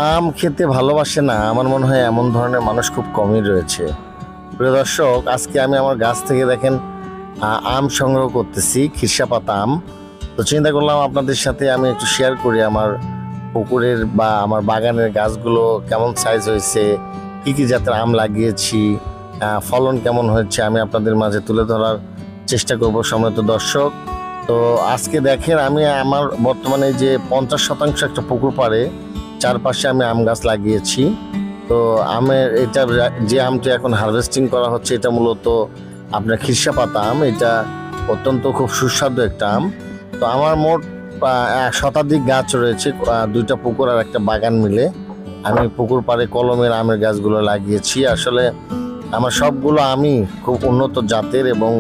আম খেতে ভালোবাসে না আমার মনে হয় এমন ধরনের মানুষ খুব কমই রয়েছে। প্রিয় দর্শক, আজকে আমি আমার গাছ থেকে দেখেন আম সংগ্রহ করতেছি, খিরসাপাতা আম। তো চিন্তা করলাম আপনাদের সাথে আমি একটু শেয়ার করি আমার পুকুরের বা আমার বাগানের গাছগুলো কেমন সাইজ হয়েছে, কি কি জাতের আম লাগিয়েছি, ফলন কেমন হয়েছে আমি আপনাদের মাঝে তুলে ধরার চেষ্টা করব সম্মানিত দর্শক। তো আজকে দেখেন আমি আমার বর্তমানে যে 50% একটা পুকুর পাড়ে চারপাশে আমি আম গাছ লাগিয়েছি। তো আমের এটা যে আমটি এখন হারভেস্টিং করা হচ্ছে এটা মূলত আপনার খিরসাপাতা আম। এটা অত্যন্ত খুব সুস্বাদু একটা আম। তো আমার মোট 1 শতাধিক গাছ রয়েছে, দুইটা পুকুর আর একটা বাগান মিলে আমি পুকুর পাড়ে কলমের আমের গাছগুলো লাগিয়েছি। আসলে আমার সবগুলো আমি খুব উন্নত জাতের এবং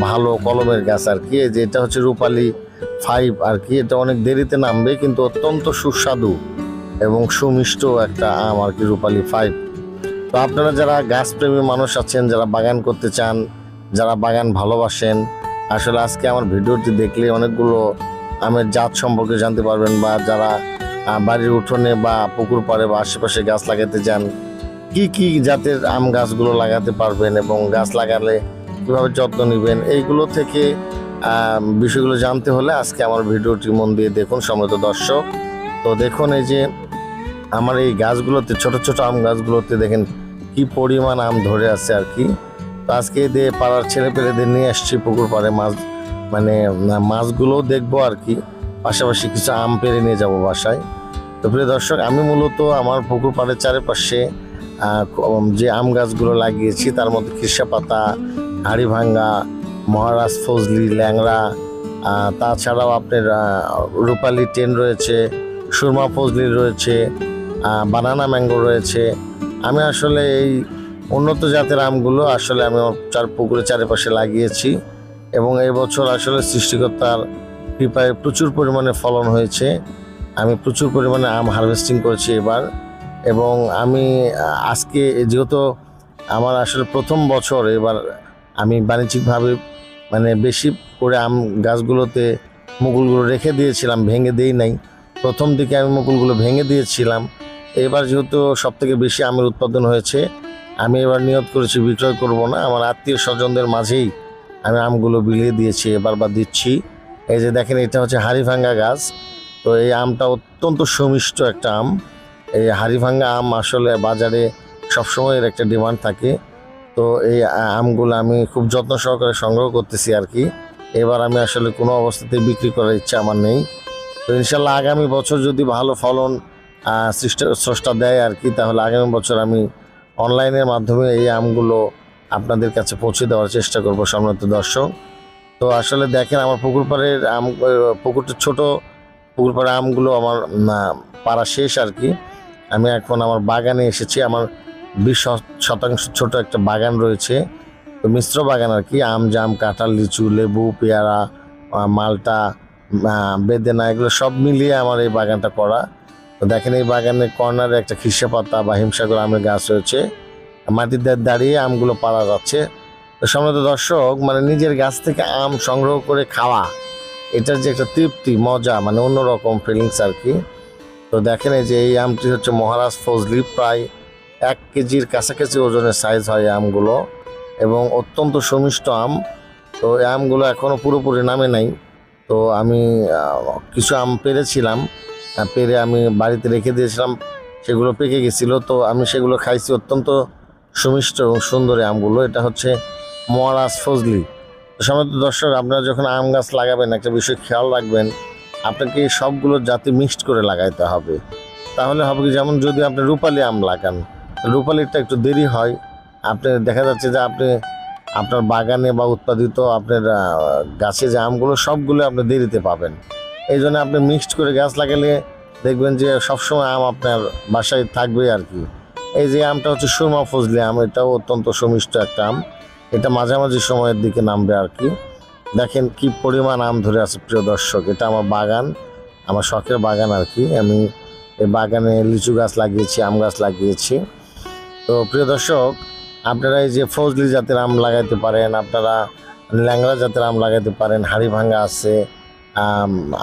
ভালো কলমের গাছ আর কি। যে এটা হচ্ছে রূপালী 5 আর কি। এটা অনেক দেরিতে নামবে কিন্তু অত্যন্ত সুস্বাদু এবং সুমিষ্ট একটা আম আর কি, রূপালী 5। তো আপনারা যারা গাছপ্রেমী মানুষ আছেন, যারা বাগান করতে চান, যারা বাগান ভালোবাসেন, আসলে আজকে আমার ভিডিওটি দেখলে অনেকগুলো আমের জাত সম্পর্কে জানতে পারবেন। বা যারা বাড়ির উঠোনে বা পুকুর পাড়ে বা আশেপাশে গাছ লাগাতে চান, কি কি জাতের আম গাছগুলো লাগাতে পারবেন এবং গাছ লাগালে কীভাবে যত্ন নেবেন, এইগুলো থেকে বিষয়গুলো জানতে হলে আজকে আমার ভিডিওটি মন দিয়ে দেখুন সম্মানিত দর্শক। তো দেখুন এই যে আমার এই গাছগুলোতে, ছোট ছোট আম গাছগুলোতে দেখেন কি পরিমাণ আম ধরে আছে আর কি। তো আজকে দিয়ে পাড়ার ছেলে পেলেদের নিয়ে আসছি পুকুর পাড়ে মাছ, মানে মাছগুলোও দেখবো আর কি, পাশাপাশি কিছু আম পেড়ে নিয়ে যাব বাসায়। তো প্রিয় দর্শক, আমি মূলত আমার পুকুর পাড়ের চারিপাশে যে আম গাছগুলো লাগিয়েছি তার মধ্যে খিরসাপাতা, হাড়িভাঙ্গা, মহারাজ ফজলি, ল্যাংড়া, তাছাড়াও আপনার রূপালী 10 রয়েছে, সুরমা ফজলি রয়েছে, বানানা ম্যাঙ্গো রয়েছে। আমি আসলে এই উন্নত জাতের আমগুলো আসলে আমি আমার পুকুরের চারিপাশে লাগিয়েছি এবং এই বছর আসলে সৃষ্টিকর্তার কৃপায় প্রচুর পরিমাণে ফলন হয়েছে। আমি প্রচুর পরিমাণে আম হারভেস্টিং করেছি এবার। এবং আমি আজকে যেহেতু আমার আসলে প্রথম বছর, এবার আমি বাণিজ্যিকভাবে মানে বেশি করে আম গাছগুলোতে মুকুলগুলো রেখে দিয়েছিলাম, ভেঙে দিই নাই। প্রথম দিকে আমি মুকুলগুলো ভেঙে দিয়েছিলাম। এবার যেহেতু সবথেকে বেশি আমের উৎপাদন হয়েছে, আমি এবার নিয়ত করেছি বিক্রয় করব না, আমার আত্মীয় স্বজনদের মাঝেই আমি আমগুলো বিলিয়ে দিয়েছি এবার বা দিচ্ছি। এই যে দেখেন, এটা হচ্ছে হাড়িভাঙ্গা গাছ। তো এই আমটা অত্যন্ত সুমিষ্ট একটা আম। এই হাড়িভাঙ্গা আম আসলে বাজারে সবসময় এর একটা ডিমান্ড থাকে। তো এই আমগুলো আমি খুব যত্ন সহকারে সংগ্রহ করতেছি আর কি। এবার আমি আসলে কোনো অবস্থাতেই বিক্রি করার ইচ্ছা আমার নেই। তো ইনশাল্লাহ আগামী বছর যদি ভালো ফলন স্রষ্টা দেয় আর কি, তাহলে আগামী বছর আমি অনলাইনের মাধ্যমে এই আমগুলো আপনাদের কাছে পৌঁছে দেওয়ার চেষ্টা করব সম্মানিত দর্শক। তো আসলে দেখেন আমার পুকুর পাড়ের আম, পুকুরটা ছোট, পুকুর পাড়ের আমগুলো আমার পাড়া শেষ আর কি। আমি এখন আমার বাগানে এসেছি। আমার 20% ছোট একটা বাগান রয়েছে, তো মিশ্র বাগান আর কি। আম, জাম, কাঁঠাল, লিচু, লেবু, পেয়ারা, মালটা, বেদেনা, এগুলো সব মিলিয়ে আমার এই বাগানটা করা। তো দেখেন এই বাগানের কর্নারে একটা খিরসাপাতা বা হিমসাগর আমের গাছ রয়েছে, মাটিতে দাঁড়িয়ে আমগুলো পাড়া যাচ্ছে। তো সম্মানিত দর্শক, মানে নিজের গাছ থেকে আম সংগ্রহ করে খাওয়া, এটার যে একটা তৃপ্তি, মজা, মানে অন্যরকম ফিলিংস আর কি। তো দেখেন এই যে এই আমটি হচ্ছে মহারাজ ফজলি, প্রায় 1 কেজির কাছাকাছি ওজনের সাইজ হয় আমগুলো এবং অত্যন্ত সুমিষ্ট আম। তো এই আমগুলো এখনও পুরোপুরি নামে নাই। তো আমি কিছু আম পেরেছিলাম, পেরে আমি বাড়িতে রেখে দিয়েছিলাম, সেগুলো পেকে গেছিলো। তো আমি সেগুলো খাইছি, অত্যন্ত সুমিষ্ট এবং সুন্দর আমগুলো। এটা হচ্ছে মহারাজ ফজলি। সম্মানিত দর্শক, আপনারা যখন আম গাছ লাগাবেন একটা বিষয় খেয়াল রাখবেন, আপনাকে সবগুলো জাতি মিক্সড করে লাগাইতে হবে। তাহলে হবে কি, যেমন যদি আপনি রূপালী আম লাগান, রূপালীটা একটু দেরি হয়। আপনি দেখা যাচ্ছে যে আপনি আপনার বাগানে বা উৎপাদিত আপনার গাছে যে আমগুলো সবগুলো আপনি দেরিতে পাবেন। এই জন্য আপনি মিক্সড করে গাছ লাগালে দেখবেন যে সবসময় আম আপনার বাসায় থাকবে আর কি। এই যে আমটা হচ্ছে সুরমা ফজলি আম, এটাও অত্যন্ত সুমিষ্ট একটা আম। এটা মাঝামাঝি সময়ের দিকে নামবে আর কি। দেখেন কি পরিমাণ আম ধরে আছে প্রিয় দর্শক। এটা আমার বাগান, আমার শখের বাগান আর কি। আমি এই বাগানে লিচু গাছ লাগিয়েছি, আম গাছ লাগিয়েছি। তো প্রিয় দর্শক, আপনারা এই যে ফজলি জাতের আম লাগাইতে পারেন, আপনারা ল্যাংড়া জাতের আম লাগাইতে পারেন। হাড়িভাঙ্গা আছে,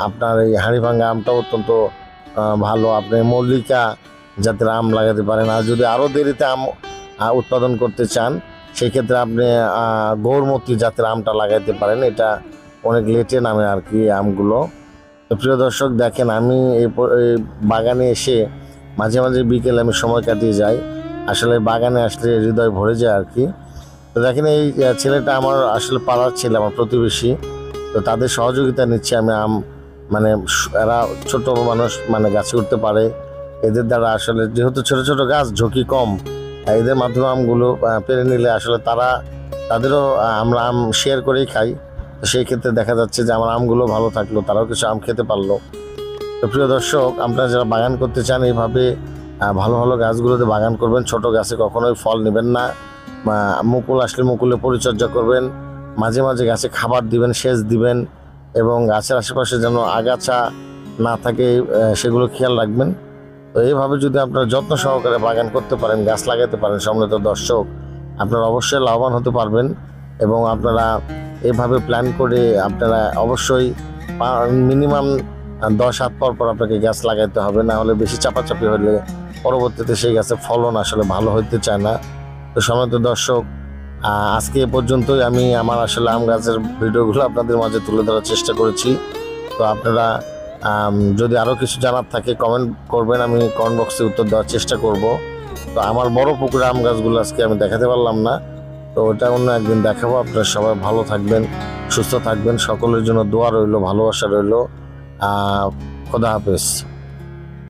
আপনার এই হাড়িভাঙ্গা আমটা অত্যন্ত ভালো। আপনি মল্লিকা জাতের আম লাগাতে পারেন। আর যদি আরও দেরিতে আম উৎপাদন করতে চান সেক্ষেত্রে আপনি গৌরমতি জাতের আমটা লাগাইতে পারেন। এটা অনেক লেটে নামে আর কি আমগুলো। তো প্রিয় দর্শক দেখেন, আমি এই বাগানে এসে মাঝে মাঝে বিকেলে আমি সময় কাটিয়ে যাই। আসলে বাগানে আসলে হৃদয় ভরে যায় আর কি। তো দেখেন এই ছেলেটা আমার আসলে পাড়ার ছেলে, আমার প্রতিবেশী। তো তাদের সহযোগিতা নিচ্ছে আমি। আম মানে এরা ছোট মানুষ, মানে গাছে উঠতে পারে, এদের দ্বারা আসলে যেহেতু ছোট ছোট গাছ ঝুঁকি কম, এদের মাধ্যমে আমগুলো পেরে নিলে আসলে তাদেরও আমরা আম শেয়ার করেই খাই। তো সেই ক্ষেত্রে দেখা যাচ্ছে যে আমার আমগুলো ভালো থাকলো, তারাও কিছু আম খেতে পারলো। তো প্রিয় দর্শক, আপনারা যারা বাগান করতে চান এইভাবে ভালো ভালো গাছগুলোতে বাগান করবেন। ছোট গাছে কখনোই ফল নেবেন না। মুকুল আসলে মুকুলে পরিচর্যা করবেন, মাঝে মাঝে গাছে খাবার দিবেন, সেচ দিবেন, এবং গাছের আশেপাশে যেন আগাছা না থাকে সেগুলো খেয়াল রাখবেন। তো এইভাবে যদি আপনারা যত্ন সহকারে বাগান করতে পারেন, গাছ লাগাতে পারেন, সম্মানিত দর্শক, আপনারা অবশ্যই লাভবান হতে পারবেন। এবং আপনারা এভাবে প্ল্যান করে আপনারা অবশ্যই মিনিমাম 10 হাত পর পর আপনাকে গাছ লাগাইতে হবে, না হলে বেশি চাপাচাপি হলে পরবর্তীতে সেই গাছের ফলন আসলে ভালো হইতে চায় না। তো সম্মানিত দর্শক, আজকে এ পর্যন্তই আমি আমার আসলে আম গাছের ভিডিওগুলো আপনাদের মাঝে তুলে ধরার চেষ্টা করেছি। তো আপনারা যদি আরও কিছু জানার থাকে কমেন্ট করবেন, আমি কমেন্ট বক্সে উত্তর দেওয়ার চেষ্টা করব। তো আমার বড় পুকুরে আম গাছগুলো আজকে আমি দেখাতে পারলাম না, তো ওটা অন্য একদিন দেখাবো। আপনারা সবাই ভালো থাকবেন, সুস্থ থাকবেন, সকলের জন্য দোয়া রইল, ভালোবাসা রইল। খোদা হাফেজ।